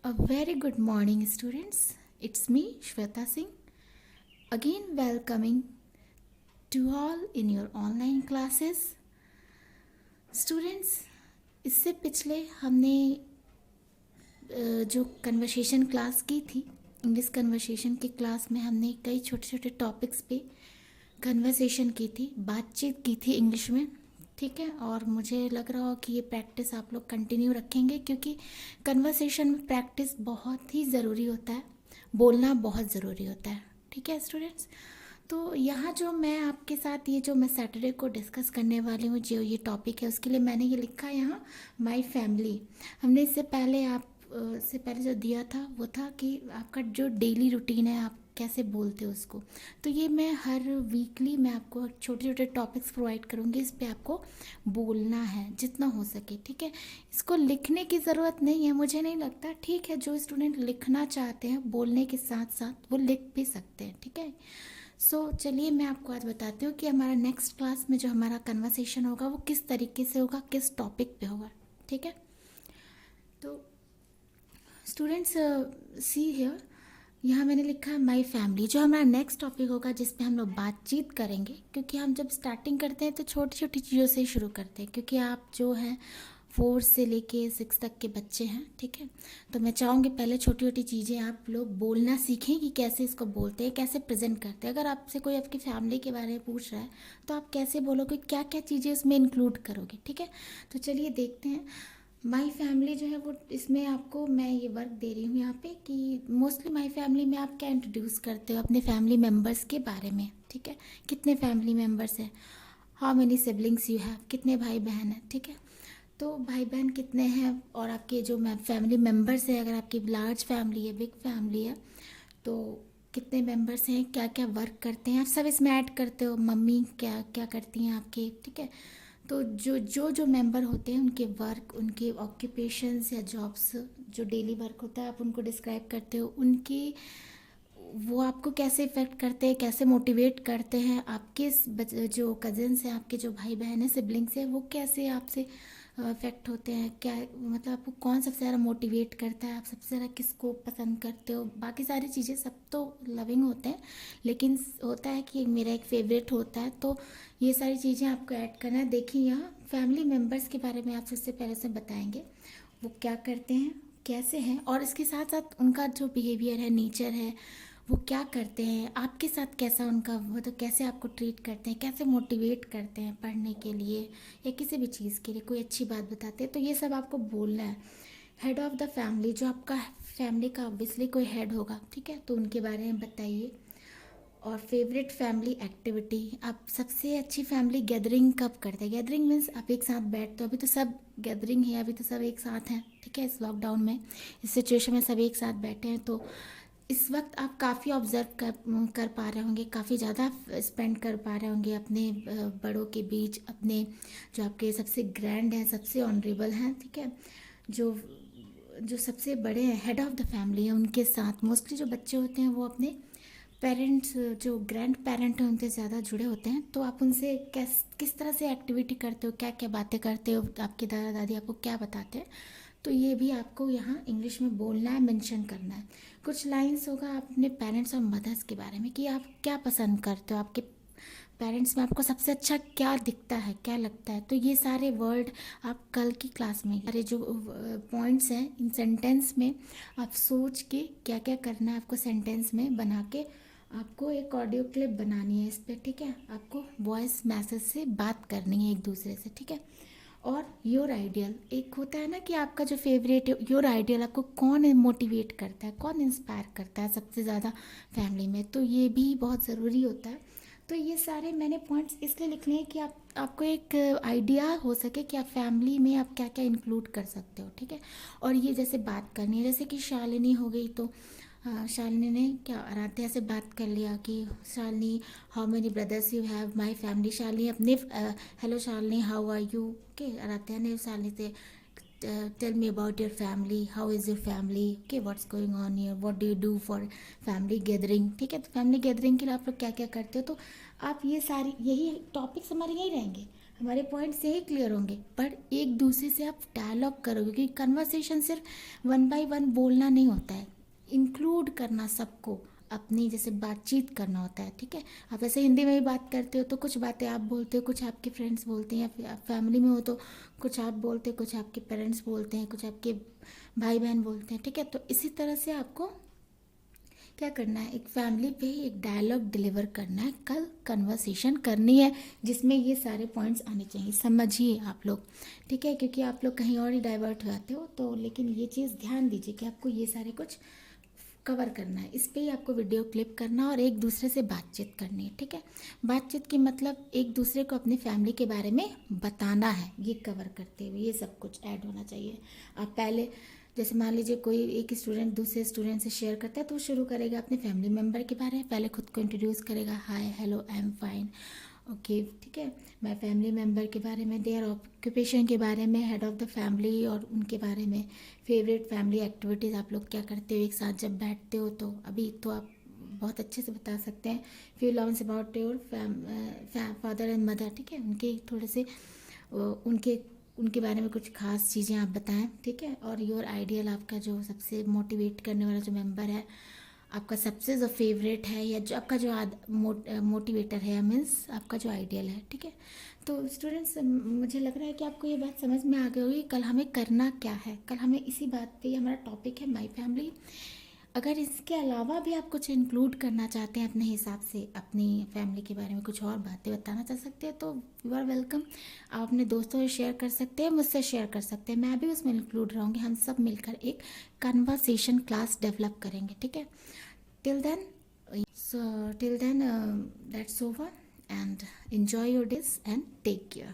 A very good morning, students. It's me, Shweta Singh, again welcoming to all in your online classes. Students, इससे पिछले हमने जो conversation class की थी, English conversation की class में हमने कई छोटे छोटे टॉपिक्स पे कन्वर्सेशन की थी, बातचीत की थी इंग्लिश में, ठीक है। और मुझे लग रहा हो कि ये प्रैक्टिस आप लोग कंटिन्यू रखेंगे, क्योंकि कन्वर्सेशन में प्रैक्टिस बहुत ही ज़रूरी होता है, बोलना बहुत ज़रूरी होता है, ठीक है स्टूडेंट्स। तो यहाँ जो मैं आपके साथ ये जो मैं सैटरडे को डिस्कस करने वाली हूँ, जो ये टॉपिक है, उसके लिए मैंने ये लिखा है यहाँ माय फैमिली। हमने इससे पहले जो दिया था वो था कि आपका जो डेली रूटीन है, आप कैसे बोलते हो उसको। तो ये मैं हर वीकली मैं आपको छोटे छोटे टॉपिक्स प्रोवाइड करूँगी, इस पे आपको बोलना है जितना हो सके, ठीक है। इसको लिखने की ज़रूरत नहीं है, मुझे नहीं लगता, ठीक है। जो स्टूडेंट लिखना चाहते हैं बोलने के साथ साथ वो लिख भी सकते हैं, ठीक है। चलिए मैं आपको आज बताती हूँ कि हमारा नेक्स्ट क्लास में जो हमारा कन्वर्सेशन होगा वो किस तरीके से होगा, किस टॉपिक पे होगा, ठीक है। तो स्टूडेंट्स सी हियर, यहाँ मैंने लिखा है माय फैमिली। जो हमारा नेक्स्ट टॉपिक होगा जिसपे हम लोग बातचीत करेंगे, क्योंकि हम जब स्टार्टिंग करते हैं तो छोटी छोटी चीज़ों से ही शुरू करते हैं, क्योंकि आप जो हैं 4 से लेके 6 तक के बच्चे हैं, ठीक है। तो मैं चाहूँगी पहले छोटी छोटी चीज़ें आप लोग बोलना सीखें कि कैसे इसको बोलते हैं, कैसे प्रेजेंट करते हैं। अगर आपसे कोई आपकी फैमिली के बारे में पूछ रहा है तो आप कैसे बोलोगे, क्या क्या चीज़ें उसमें इंक्लूड करोगे, ठीक है। तो चलिए देखते हैं। माई फैमिली जो है वो, इसमें आपको मैं ये वर्क दे रही हूँ यहाँ पे कि मोस्टली माई फैमिली में आप क्या इंट्रोड्यूस करते हो अपने फैमिली मेम्बर्स के बारे में, ठीक है। कितने फैमिली मेम्बर्स हैं, how many siblings you have, कितने भाई बहन हैं, ठीक है। तो भाई बहन कितने हैं, और आपके जो फैमिली मेम्बर्स हैं, अगर आपकी लार्ज फैमिली है, बिग फैमिली है, तो कितने मेंबर्स हैं, क्या क्या वर्क करते हैं, आप सब इसमें ऐड करते हो। मम्मी क्या क्या करती हैं आपके, ठीक है। तो जो मेंबर होते हैं उनके वर्क, उनके ऑक्यूपेशंस या जॉब्स, जो डेली वर्क होता है आप उनको डिस्क्राइब करते हो। उनकी वो आपको कैसे इफ़ेक्ट करते हैं, कैसे मोटिवेट करते हैं। आपके जो कज़न्स हैं, आपके जो भाई बहन हैं, सिबलिंग्स हैं, वो कैसे आपसे इफ़ेक्ट होते हैं, क्या मतलब आपको कौन सबसे ज़्यादा मोटिवेट करता है, आप सबसे ज़्यादा किसको पसंद करते हो। बाकी सारी चीज़ें सब तो लविंग होते हैं, लेकिन होता है कि मेरा एक फेवरेट होता है, तो ये सारी चीज़ें आपको ऐड करना है। देखिए यहाँ फैमिली मेम्बर्स के बारे में आप सबसे पहले से बताएंगे, वो क्या करते हैं, कैसे हैं, और इसके साथ साथ उनका जो बिहेवियर है, नेचर है, वो क्या करते हैं, आपके साथ कैसा उनका वो, तो कैसे आपको ट्रीट करते हैं, कैसे मोटिवेट करते हैं पढ़ने के लिए या किसी भी चीज़ के लिए, कोई अच्छी बात बताते हैं। तो ये सब आपको बोलना है। हेड ऑफ़ द फैमिली, जो आपका फैमिली का ऑब्वियसली कोई हेड होगा, ठीक है, तो उनके बारे में बताइए। और फेवरेट फैमिली एक्टिविटी, आप सबसे अच्छी फैमिली गैदरिंग कब करते हैं। गैदरिंग मीन्स आप एक साथ बैठते हो, अभी तो सब गैदरिंग है, अभी तो सब एक साथ हैं, ठीक है। इस लॉकडाउन में, इस सिचुएशन में सब एक साथ बैठे हैं, तो इस वक्त आप काफ़ी ऑब्ज़र्व कर पा रहे होंगे, काफ़ी ज़्यादा स्पेंड कर पा रहे होंगे अपने बड़ों के बीच, अपने जो आपके सबसे ग्रैंड हैं, सबसे ऑनरेबल हैं, ठीक है, जो जो सबसे बड़े हैं, हेड ऑफ़ द फैमिली है, उनके साथ। मोस्टली जो बच्चे होते हैं वो अपने पेरेंट्स, जो ग्रैंड पेरेंट हैं, उनसे ज़्यादा जुड़े होते हैं। तो आप उनसे किस तरह से एक्टिविटी करते हो, क्या क्या बातें करते हो, आपके दादा दादी आपको क्या बताते हैं, तो ये भी आपको यहाँ इंग्लिश में बोलना है, मेंशन करना है। कुछ लाइंस होगा आप अपने पेरेंट्स और मदर्स के बारे में, कि आप क्या पसंद करते हो, आपके पेरेंट्स में आपको सबसे अच्छा क्या दिखता है, क्या लगता है। तो ये सारे वर्ड आप कल की क्लास में, सारे जो पॉइंट्स हैं इन सेंटेंस में आप सोच के क्या क्या करना है आपको, सेंटेंस में बना के आपको एक ऑडियो क्लिप बनानी है इस पर, ठीक है। आपको वॉइस मैसेज से बात करनी है एक दूसरे से, ठीक है। और योर आइडियल, एक होता है ना कि आपका जो फेवरेट, योर आइडियल, आपको कौन मोटिवेट करता है, कौन इंस्पायर करता है सबसे ज़्यादा फैमिली में, तो ये भी बहुत ज़रूरी होता है। तो ये सारे मैंने पॉइंट्स इसलिए लिखने हैं कि आपको एक आइडिया हो सके कि आप फैमिली में आप क्या क्या इंक्लूड कर सकते हो, ठीक है। और ये जैसे बात करनी है, जैसे कि शालिनी हो गई, तो शालिनी ने क्या आराध्या से बात कर लिया कि Shalini how many brothers you have, my family. Shalini अपने hello Shalini how are you, okay. Aradhya ने शालिनी से tell me about your family, how is your family, okay, what's going on here, what do you do for family gathering, ठीक है। तो family gathering के लिए आप लोग क्या क्या करते हो, तो आप ये सारी, यही टॉपिक्स हमारे यही रहेंगे। हमारे पॉइंट से ही क्लियर होंगे, पर एक दूसरे से आप डायलॉग करोगे, क्योंकि कन्वर्सेशन सिर्फ वन बाय वन बोलना नहीं होता है, इंक्लूड करना सबको, अपनी जैसे बातचीत करना होता है। ठीक है, आप ऐसे हिंदी में ही बात करते हो तो कुछ बातें आप बोलते हो, कुछ आपके फ्रेंड्स बोलते हैं, या फिर आप फैमिली में हो तो कुछ आप बोलते हो, कुछ आपके पेरेंट्स बोलते हैं, कुछ आपके भाई बहन बोलते हैं। ठीक है, तो इसी तरह से आपको क्या करना है, एक फैमिली पे ही एक डायलॉग डिलीवर करना है, कल कन्वर्सेशन करनी है जिसमें ये सारे पॉइंट्स आने चाहिए, समझिए आप लोग। ठीक है, क्योंकि आप लोग कहीं और ही डाइवर्ट हो जाते हो, तो लेकिन ये चीज़ ध्यान दीजिए कि आपको ये सारे कुछ कवर करना है, इस पे ही आपको वीडियो क्लिप करना और एक दूसरे से बातचीत करनी है। ठीक है, बातचीत की मतलब एक दूसरे को अपनी फैमिली के बारे में बताना है, ये कवर करते हुए ये सब कुछ ऐड होना चाहिए। आप पहले जैसे मान लीजिए कोई एक स्टूडेंट दूसरे स्टूडेंट से शेयर करता है तो वो शुरू करेगा अपने फैमिली मेम्बर के बारे में, पहले खुद को इंट्रोड्यूस करेगा, hi hello I am fine okay. ठीक है, मैं फैमिली मेम्बर के बारे में, देयर ऑक्यूपेशन के बारे में, हेड ऑफ़ द फैमिली और उनके बारे में, फेवरेट फैमिली एक्टिविटीज़, आप लोग क्या करते हो एक साथ जब बैठते हो, तो अभी तो आप बहुत अच्छे से बता सकते हैं। Few learns about your father and mother. ठीक है, उनके थोड़े से उनके उनके बारे में कुछ खास चीज़ें आप बताएं। ठीक है, और योर आइडियल, आपका जो सबसे मोटिवेट करने वाला जो मेंबर है, आपका सबसे जो फेवरेट है, या जो आपका जो मोटिवेटर है, मीन्स आपका जो आइडियल है। ठीक है, तो स्टूडेंट्स मुझे लग रहा है कि आपको ये बात समझ में आ गई होगी कल हमें करना क्या है। कल हमें इसी बात पे, हमारा टॉपिक है माई फैमिली। अगर इसके अलावा भी आप कुछ इंक्लूड करना चाहते हैं अपने हिसाब से, अपनी फैमिली के बारे में कुछ और बातें बताना चाह सकते हैं, तो यू आर वेलकम। आप अपने दोस्तों से शेयर कर सकते हैं, मुझसे शेयर कर सकते हैं, मैं भी उसमें इंक्लूड रहूँगी। हम सब मिलकर एक कन्वर्सेशन क्लास डेवलप करेंगे। ठीक है, till then, that's over, and enjoy your days and take care.